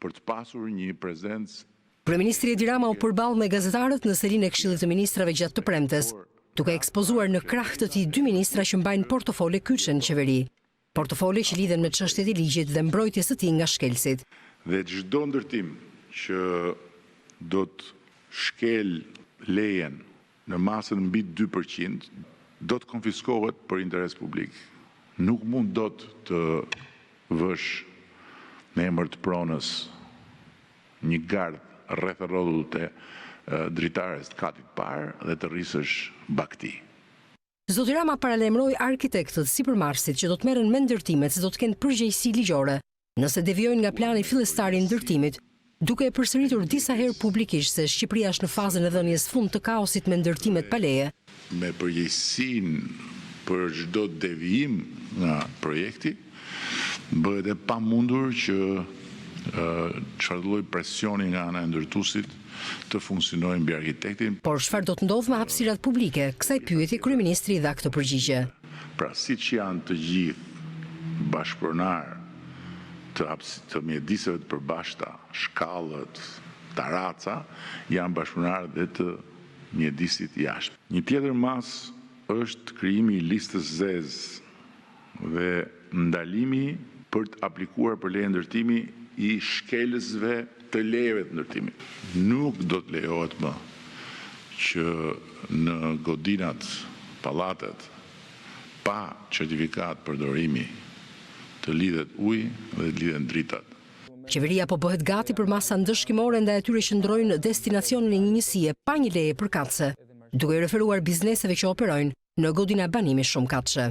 për të pasur një prezencë. Kryeministri Edi Rama u përball me gazetarët në selinë e Këshillit të Ministrave gjatë të premtes, duke ekspozuar në krah të tij dy ministra që mbajnë portofole kyçe në qeveri. Portofole që lidhen me çështjet e ligjit dhe mbrojtjes së tij nga shkelësit. Dhe çdo ndërtim që do të shkel lejen në masën mbi 2% do të konfiskohet për interes publik. Nuk mund do të vësh në emër të pronës një gardh rreth rrodullt të dritares të katit parë dhe të rrisësh bakti. Zoti Rama paralajmëroi arkitektët sipërmarrësit që do të merren me ndërtimet se do të kenë përgjegjësi ligjore nëse devijojnë nga plani fillestar i ndërtimit, duke e përsëritur disa herë publikisht se Shqipëria është në fazën e dhënies fund të kaosit me ndërtimet pa leje. Me përgjegjësinë për çdo devijim nga projekti, bëhet e pamundur që çfarë lloj presioni nga ana e ndërtuesit të funksionojë mbi arkitektin. Por çfarë do të ndodhë me hapësirat publike? Kësaj pyetje kryeministri i dha këtë përgjigje. Pra siç janë të gjithë bashkëpronar të mjediseve të përbashkëta, shkallët, taraca, janë bashkëpronar dhe të mjedisit jashtë. Një tjetër mas është krijimi i listës zezë dhe ndalimi për të aplikuar për leje ndërtimi i shkelësve të lejeve të ndërtimit. Nuk do të lejohet më që në godinat, pallatet, pa certifikat përdorimi të lidhet ujë dhe të lidhen dritat. Qeveria po bëhet gati për masa ndëshkimore ndaj atyre që ndrojnë destinacionin e një njësie pa një leje përkatëse, duke referuar bizneseve që operojnë në godina banimi shumë katëshe.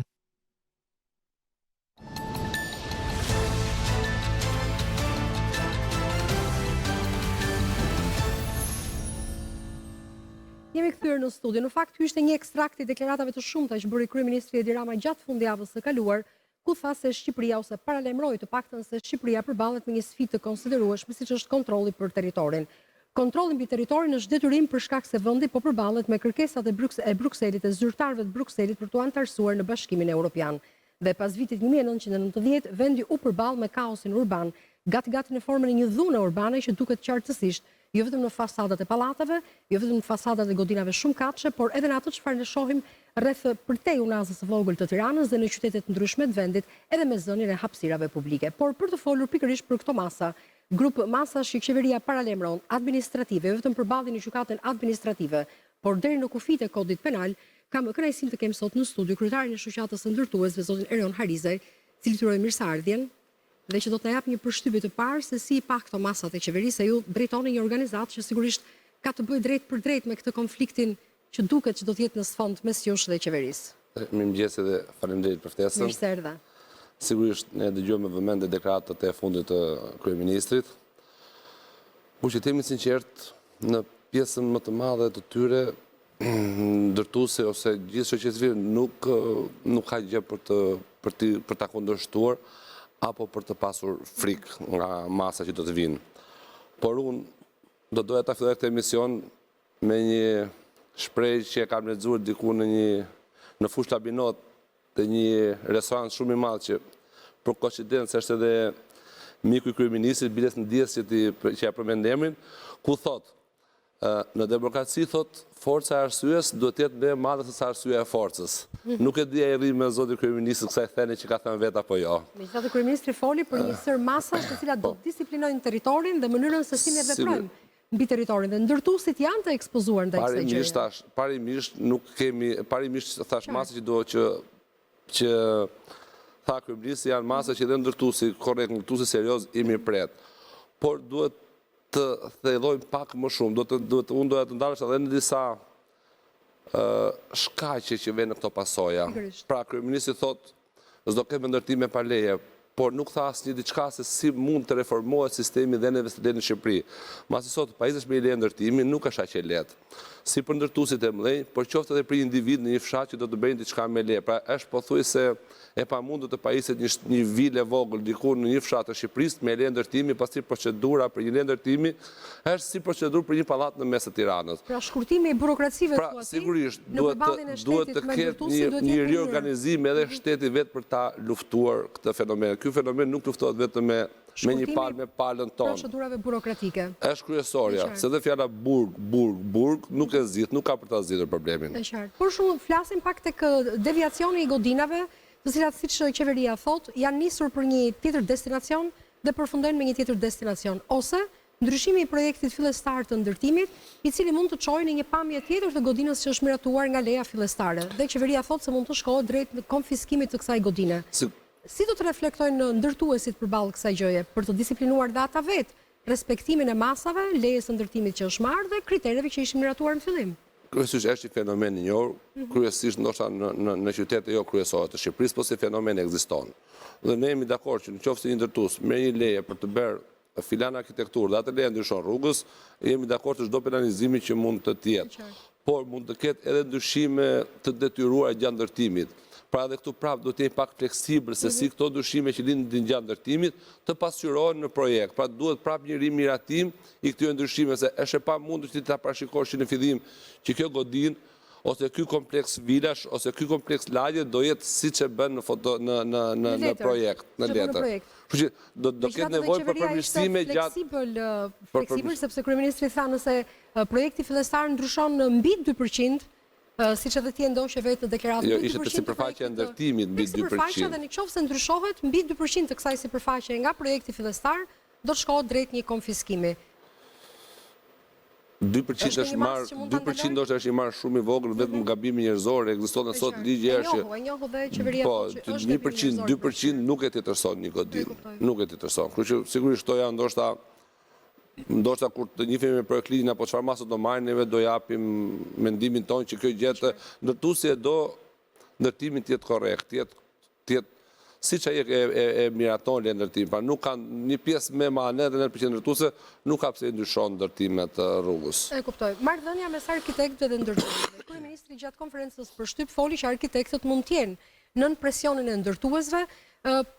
Jemi kthyer në studio. Në fakt, ky ishte një ekstrakt i deklaratave të shumta që bëri kryeministri Edi Rama gjatë fundjavës së kaluar, ku tha se Shqipëria ose paralajmëroi të paktën se Shqipëria përballet me një sfidë të konsiderueshme siç është kontrolli për territorin. Kontrolli mbi territorin është detyrim për shkak se vendi po përballet me kërkesat e Brukselit e zyrtarëve të Brukselit për t'u antarësuar në Bashkimin Evropian. Dhe pas vitit 1990, vendi u përball me kaosin urban, gati në formën e një dhune urbane që duket qartësisht jo vetëm në fasadat e pallateve, jo vetëm në fasadat e godinave shumë katëshe, por edhe në ato çfarë ne shohim rreth përtej unazës së vogël të Tiranës dhe në qytete të ndryshme të vendit, edhe me zënien e hapësirave publike. Por për të folur pikërisht për këto masa, grup masash që qeveria paralajmëron administrative, jo vetëm përballjen në gjykatën administrative, por deri në kufijtë e kodit penal, kam kënaqësinë të kem sot në studio kryetarin e shoqatës së ndërtuesve zotin Erion Harizaj, i cili uroj mirëseardhjen dhe që do të na jap një përshtypje të parë se si i pa këto masat e qeverisë, ju drejtoni një organizatë që sigurisht ka të bëjë drejt për drejt me këtë konfliktin që duket që do të jetë në sfond mes jush dhe qeverisë. Mirëmëngjes dhe faleminderit për ftesën. Mirë se erdha. Sigurisht ne dëgjojmë me vëmendje deklaratat e fundit të kryeministrit. Por që themi sinqert, në pjesën më të madhe të tyre ndërtuese ose gjithë shoqëria nuk ka gjë për ta kundërshtuar apo për të pasur frikë nga masa që do të vinë. Por unë do doja ta filloj këtë emision me një shprehje që e kam lexuar diku në fushë Labinot të një restorant shumë i madh që për koincidencë është edhe miku i kryeministrit Biles Ndies që ja përmend emrin, ku thotë në demokraci thot forca e arsyes duhet të jetë më e madhe se sa arsyeja e forcës. Nuk e di ai rri me zotin kryeminist kësaj thënie që ka thënë vet apo jo. Megjithatë kryeministri foli për një sër masash të cilat do të disiplinojnë territorin dhe mënyrën se si ne veprojmë mbi territorin dhe ndërtuesit janë të ekspozuar ndaj kësaj gjëje. Parimisht thash masa që do që tha kryeministri janë masa që dhe ndërtuesi korrekt, ndërtuesi serioz i mirëpret. Por duhet të thellojmë pak më shumë, unë doja të ndalesh edhe në disa shkaqe që vjen në këto pasoja. Pra, kryeministri thotë, s'do kemë ndërtime pa leje, por nuk tha asnjë diçka se si mund të reformohet sistemi dhe në Shqipëri. Masi sot pajisësh me leje ndërtimi nuk është aq e lehtë. Si për ndërtuesit e mëdhenj, por qoftë edhe për individ në një fshat që do të bëjnë diçka me leje. Pra, është pothuajse e pamundur të pajiset një vilë e vogël diku në një fshat të Shqipërisë me leje ndërtimi, pasi procedura për një leje ndërtimi është si procedurë për një pallat në mes të Tiranës. Pra shkurtimi i burokracive pra, sigurisht duhet të ketë një riorganizim edhe shteti vetë për ta luftuar këtë fenomen. Ky fenomen nuk luftohet vetëm me me një palë me palën tonë. Procedurave burokratike. Është kryesorja, se dhe fjala burg nuk e zgjidh, nuk ka për ta zgjidhur problemin. Është qartë. Por shumë flasim pak tek deviacioni i godinave, të cilat siç qeveria thot, janë nisur për një tjetër destinacion dhe përfundojnë me një tjetër destinacion, ose ndryshimi i projektit fillestar të ndërtimit, i cili mund të çojë në një pamje tjetër të godinës që është miratuar nga leja fillestare. Dhe qeveria thot se mund të shkohet drejt konfiskimit të kësaj godine. Si do të reflektojnë ndërtuesit përballë kësaj gjëje për të disiplinuar dhe ata vetë respektimin e masave, lejes së ndërtimit që është marrë dhe kritereve që ishin miratuar në fillim? Kryesisht është një fenomen i njohur, kryesisht ndoshta në qytete jo kryesore të Shqipërisë, po si fenomen ekziston. Dhe ne jemi dakord që nëse një ndërtues merr një leje për të bërë filan arkitekturë dhe atë leje ndryshon rrugës, jemi dakord se çdo penalizimi që mund të jetë. Por mund të ketë edhe ndryshime të detyruara gjatë ndërtimit. Pra edhe këtu prapë do të jemi pak fleksibël se si këto ndryshime që lindin gjatë ndërtimit të pasqyrohen në projekt. Pra duhet prapë një rimiratim i këtyre ndryshimeve se është e pamundur që ta parashikosh në fillim që kjo godinë ose ky kompleks vilash ose ky kompleks lagje do jetë siç e bën në projekt, në letër. Kështu që do ketë nevojë për përmirësime gjatë fleksibël sepse kryeministri tha nëse projekti fillestar ndryshon mbi 2%, siç edhe ti e ndoshë vetë në deklaratë. Jo, ishte te sipërfaqja e ndërtimit mbi 2%. Sipërfaqja dhe nëse ndryshohet mbi 2% të kësaj sipërfaqe nga projekti fillestar, do të shkohet drejt një konfiskimi. 2% është marrë, 2% është i marrë shumë i vogël, vetëm gabimi njerëzor, ekziston sot ligji është. E njohu dhe qeveria po, 1%, 2% nuk e tetërson një godinë, nuk e tetërson. Kështu që sigurisht këto janë ndoshta kur të njihemi me projektin apo çfarë masë do marrin, neve do japim mendimin tonë që kjo gjë ndërtuesi e do ndërtimin të jetë korrekt, të jetë siç ai e miraton le ndërtim. Pra nuk kanë një pjesë me manet dhe 9% ndërtuese, nuk ka pse ndryshon ndërtimet rrugës. E kuptoj. Marrëdhënia mes arkitektëve dhe ndërtuesve. Kryeministri gjatë konferencës për shtyp foli që arkitektët mund të jenë nën presionin e ndërtuesve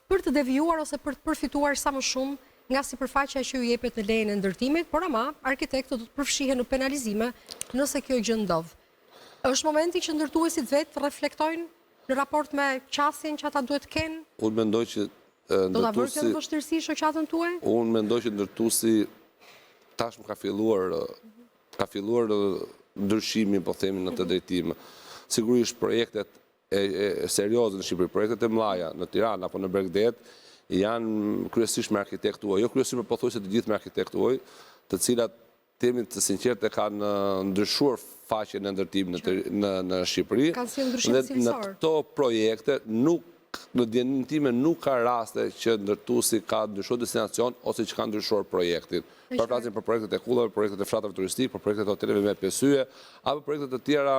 për të devijuar ose për të përfituar sa më shumë nga sipërfaqja që ju jepet në lejen e ndërtimit, por ama arkitektët do të përfshihen në penalizime nëse kjo gjë ndodh. Është momenti që ndërtuesit vetë reflektojnë në raport me qasjen që ata duhet kenë? Unë mendoj që do ta vërtet në vështirësi shoqatën tuaj? Unë mendoj që ndërtuesi tashmë ka filluar ndryshimin, po themi, në të drejtim. Sigurisht projektet serioze në Shqipëri, projektet e mëdha në Tiranë apo në Bregdet janë kryesisht me arkitekt tuaj, jo kryesisht me pothuajse të gjithë me arkitekt tuaj, të cilat temi të sinqertë kanë ndryshuar faqen e ndërtimit në Shqipëri. Dhe në këto projekte në dijenin time nuk ka raste që ndërtuesi ka ndryshuar destinacion ose që ka ndryshuar projektin. Përflasim për projektet e kullave, projektet e fshatave turistik, për projektet e hoteleve me pesye, apo projektet të tjera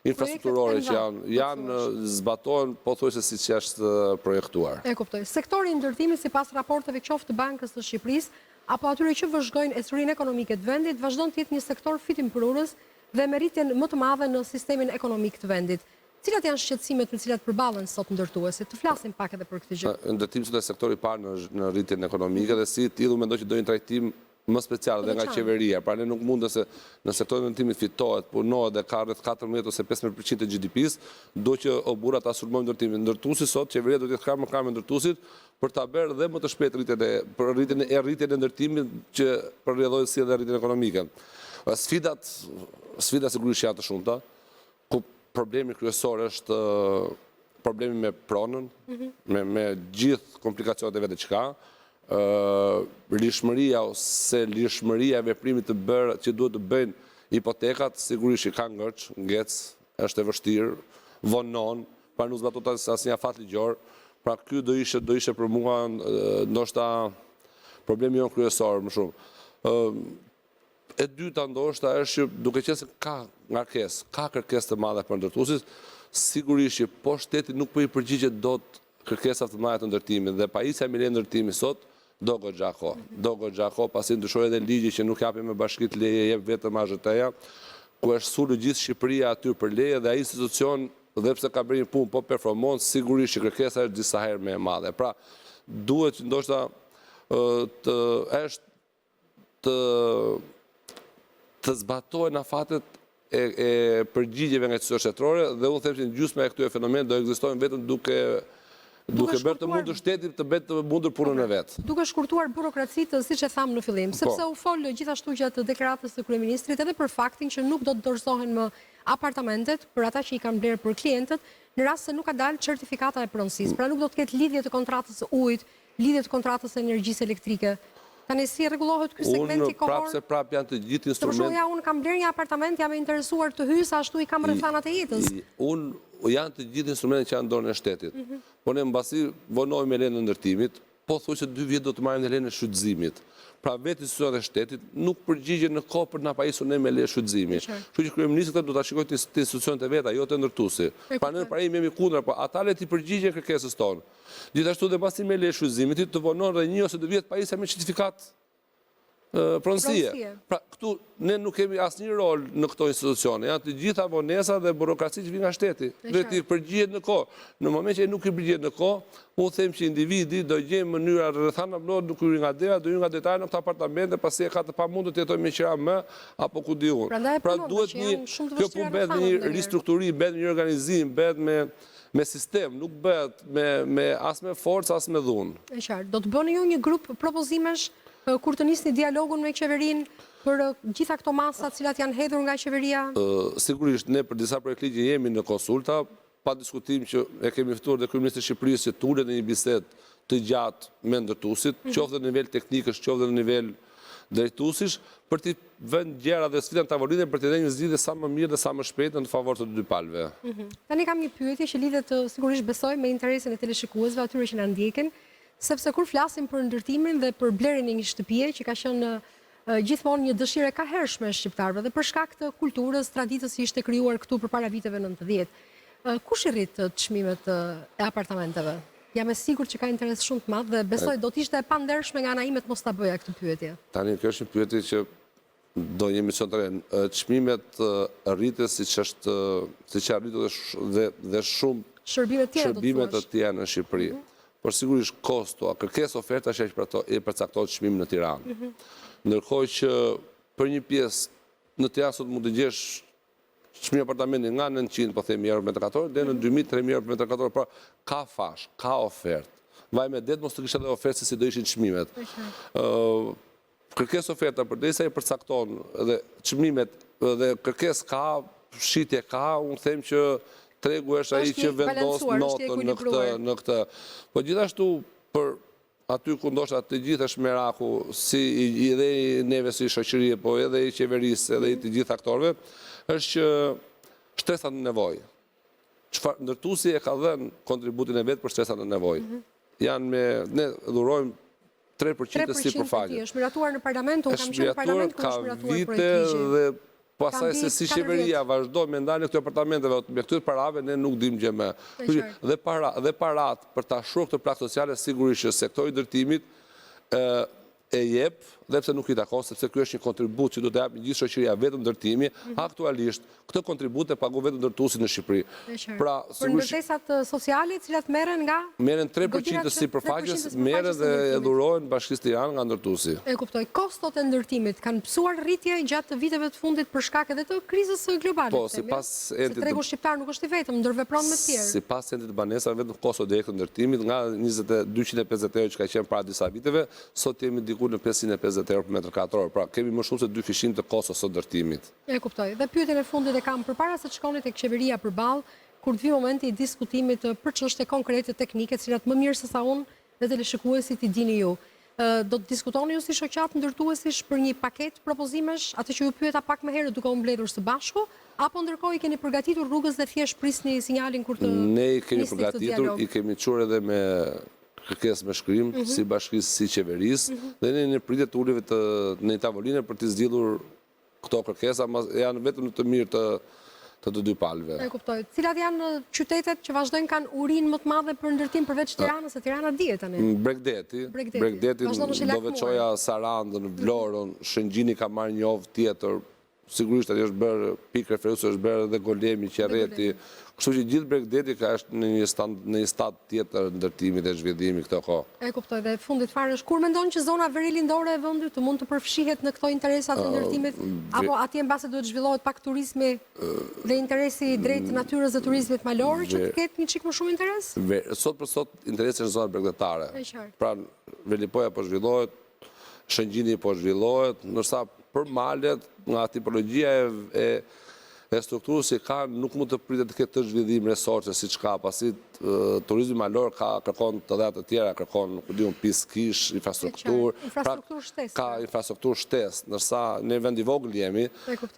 infrastrukturore që janë zbatohen pothuajse siç është projektuar. E kuptoj. Sektori i ndërtimit sipas raporteve qoftë të Bankës së Shqipërisë apo atyre që vëzhgojnë esurin ekonomike të vendit, vazhdon të jetë një sektor fitimprurës dhe me rritjen më të madhe në sistemin ekonomik të vendit. Cilat janë shqetësimet me cilat përballen sot ndërtuesit? Të flasim pak edhe për këtë gjë. Ndërtimi sot është sektori i parë në rritjen ekonomike dhe si tillë mendoj që do një trajtim më special dhe nga qeveria. Pra ne nuk mund se në sektorin e ndërtimit fitohet, punohet dhe ka rreth 14 ose 15% të GDP-s, do që o burra ta sulmojmë ndërtimin. Ndërtuesi sot qeveria do të jetë kam me ndërtuesit për ta bërë dhe më të shpejt rritjen e ndërtimit që përrjedhojë si edhe rritjen ekonomike. Sfidat sigurisht janë të shumta, ku problemi kryesor është problemi me pronën, me gjithë komplikacionet e vetë që ka, lirshmëria ose lirshmëria e veprimit të bërë që duhet të bëjnë hipotekat, sigurisht që ka ngec, është e vështirë, vonon, pra nuk zbatot asnjë afat ligjor. Pra ky do ishte për mua ndoshta problemi jon kryesor më shumë. E dyta ndoshta është që duke qenë se ka ngarkesë, ka kërkesë të madhe për ndërtuesit, sigurisht që po shteti nuk po i përgjigjet dot kërkesat të mëdha të ndërtimit dhe pajisja me leje ndërtimi sot do goxha kohë, pasi ndryshoi edhe ligji që nuk japim me bashkitë leje, jep vetëm AZT-ja, ku është sulë gjithë Shqipëria aty për leje dhe ai institucion dhe pse ka bërë një punë po performon, sigurisht që kërkesa është disa herë më e madhe. Pra duhet ndoshta të zbatohen afatet e përgjigjeve nga institucionet shtetërore dhe unë them që gjysma e këtyre fenomeneve do ekzistojnë vetëm duke duke bërë të mundur shtetit të bëjë të mundur punën e vet. Duke shkurtuar burokracitë, siç e tham në fillim, sepse u fol gjithashtu gjatë deklaratës së kryeministrit edhe për faktin që nuk do të dorëzohen më apartamentet për ata që i kanë blerë për klientët, në rast se nuk ka dalë certifikata e pronësisë. Pra nuk do të ketë lidhje të kontratës së ujit, lidhje të kontratës së energjisë elektrike. Tani si rregullohet ky segmenti kohor? Unë prap janë të gjithë instrumentet. Unë kam blerë një apartament, jam interesuar të hyj sa ashtu i kam rrethanat e jetës. Unë janë të gjithë instrumentet që janë dorën e shtetit. Po ne mbasi vonojmë me lenë ndërtimit, po thuaj se 2 vjet do të marrim në lenë shfrytëzimit. Pra vetë institucionet e shtetit nuk përgjigjen në kohë për na pajisur ne me lenë shfrytëzimi. Kështu që kryeministri do ta shikojë të institucionet e veta, jo të ndërtuesi. Pa ne para jemi kundër, po ata le të përgjigjen kërkesës tonë. Gjithashtu dhe pasi me lenë shfrytëzimit të vonon edhe 1 ose 2 vjet pajisja me certifikat pronësie. Pra këtu ne nuk kemi asnjë rol në këto institucione, janë të gjitha vonesa dhe burokraci që vijnë nga shteti. Dhe ti përgjigjet në kohë. Në moment që ai nuk i përgjigjet në kohë, unë them që individi do gjejë mënyra rrethana nuk hyri nga dera, do hyri nga detajt në këto apartamente, pasi e ka të pamundur të jetojë me qira më apo ku di unë. Pra duhet kjo punë bëhet me një ristrukturim, bëhet me një organizim, bëhet me sistem, nuk bëhet as me forcë, as me dhunë. E qartë, do të bëni ju një grup propozimesh kur të nisni dialogun me qeverinë për gjitha këto masa cilat janë hedhur nga qeveria? Sigurisht, ne për disa projekt ligje jemi në konsulta, pa diskutim që e kemi ftuar dhe kryeministrin e Shqipërisë që të ulet në një bisedë të gjatë me ndërtuesit, qoftë në nivel teknikësh, qoftë në nivel drejtuesish, për të vënë gjëra dhe sfida në tavolinë për të dhënë një zgjidhje sa më mirë dhe sa më shpejt në favor të dy palëve. Tani kam një pyetje që lidhet sigurisht besoj me interesin e teleshikuesve atyre që na ndjekin, sepse kur flasim për ndërtimin dhe për blerjen e një shtëpie që ka qenë gjithmonë një dëshirë e kahershme e shqiptarëve dhe për shkak të kulturës, traditës që ishte krijuar këtu përpara viteve 90. Kush i rrit çmimet e apartamenteve? Jam e sigurt që ka interes shumë të madh dhe besoj do të ishte e pandershme nga ana ime të mos ta bëja këtë pyetje. Tani kjo është një pyetje që do një emision të re. Çmimet rriten siç ka rritur dhe shumë shërbime të tjera në Shqipëri. Por sigurisht kosto, kërkesë oferta që e përcaktohet çmimin në Tiranë. Ndërkohë që për një pjesë në Tiranë sot mund të gjesh çmim apartamenti nga 900 po themi euro metër katror deri në 2000-3000 euro metër katror, por ka fash, ka ofertë. Vaj me det mos të kishte edhe ofertë se si do ishin çmimet. Kërkesë oferta përdesë e përcakton dhe çmimet dhe kërkesë ka, shitje ka, unë them që tregu është ai që vendos notën në këtë. Po gjithashtu për aty ku ndoshta të gjithë është meraku, si edhe neve si shoqërie, po edhe i qeverisë, edhe i të gjithë aktorëve, është që shtresat në nevojë. Ndërtuesi e ka dhënë kontributin e vet për shtresat në nevojë. Ne dhurojmë 3% si përfaqe. Është miratuar në parlament, unë kam qenë në parlament ku është miratuar projekti. Pasaj se si qeveria vazhdo me ndaljen e këtyre apartamenteve me këtyre parave, ne nuk dimë gjë më. Dhe parat për ta shruar këtë plak sociale sigurisht që sektori i ndërtimit e jep, dhe pse nuk i takon, sepse ky është një kontribut që do të japë gjithë shoqëria vetëm ndërtimi, aktualisht këtë kontribut e pagon vetëm ndërtuesi në Shqipëri. Pra, për ndërtesat sociale, cilat merren nga? Merren 3% si përfaqës, merren dhe e dhurohen Bashkisë Tiranë nga ndërtuesi. E kuptoj. Kostot e ndërtimit kanë pësuar rritje gjatë viteve të fundit për shkak edhe të krizës globale. Po, sipas se tregu shqiptar nuk është i vetëm, ndërvepron me të tjerë. Sipas endit të banesave, vetëm kosto direkt të ndërtimit nga 250 euro që ka qenë para disa viteve, sot jemi diku në 550 euro për metër katror. Pra, kemi më shumë se 2 fishim të kostos së ndërtimit. E kuptoj. Dhe pyetjen e fundit e kam përpara se të shkoni tek qeveria përballë, kur të vi momenti i diskutimit për çështje konkrete teknike, të cilat më mirë se sa unë dhe teleshikuesit i dini ju. Do të diskutoni ju si shoqat ndërtuesish për një paketë propozimesh, atë që ju pyeta pak më herët duke u mbledhur së bashku, apo ndërkohë i keni përgatitur rrugës dhe thjesht prisni sinjalin kur të Ne i kemi përgatitur, i kemi çuar edhe me kërkesë me shkrim, si bashkisë, si qeverisë, dhe ne në pritje të ulemi në një tavolinë për të zgjidhur këto kërkesa, janë vetëm në të mirë të dy palëve. E kuptoj. Cilat janë qytetet që vazhdojnë kanë urinë më të madhe për ndërtim përveç Tiranës, se Tirana dihet tani? Bregdeti, do veçoja Sarandën, Vlorën, Shëngjini ka marrë një ovë tjetër, sigurisht aty është bërë pikë referuese, është bërë edhe Golemi, Qerreti, Kështu që gjithë Bregdeti ka është në një stad tjetër ndërtimi dhe zhvillimi këtë kohë. E kuptoj, dhe fundit fare është kur mendon që zona verilindore e vendit të mund të përfshihet në këto interesat të ndërtimit, apo atje mbase duhet zhvillohet pak turizmi dhe interesi drejt natyrës dhe turizmit malor që të ketë një çik më shumë interes? Sot për sot interesi në zonat bregdetare. E qartë. Pra Velipoja po zhvillohet, Shëngjini po zhvillohet, ndërsa për malet nga tipologjia e strukturës që ka nuk mund të pritet të ketë të zhvillim resorse si ka, pasi turizmi malor kërkon të dhe të tjera, kërkon pistë kish, infrastrukturë, ka infrastrukturë shtesë, ndërsa në vend i vogël jemi,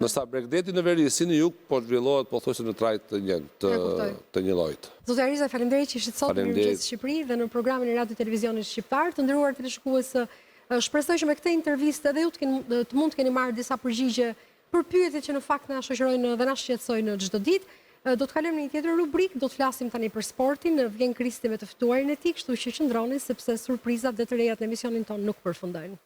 ndërsa Bregdeti në veri si në jug po zhvillohet po thosë në trajt të një llojit. Zotë Ariza, faleminderit që ishit sot në Mëngjes Shqipëri dhe në programin e Radio Televizionit Shqiptar. Të nderuar teleshikues, shpresoj që me këtë intervistë edhe ju të mund të keni marrë disa përgjigje për pyetjet që në fakt na shoqërojnë dhe na shqetësojnë çdo ditë. Do të kalojmë në një tjetër rubrikë, do të flasim tani për sportin. Vjen Kristi me të ftuarin e tij, kështu që qëndroni sepse surprizat dhe të rejat në emisionin ton nuk përfundojnë.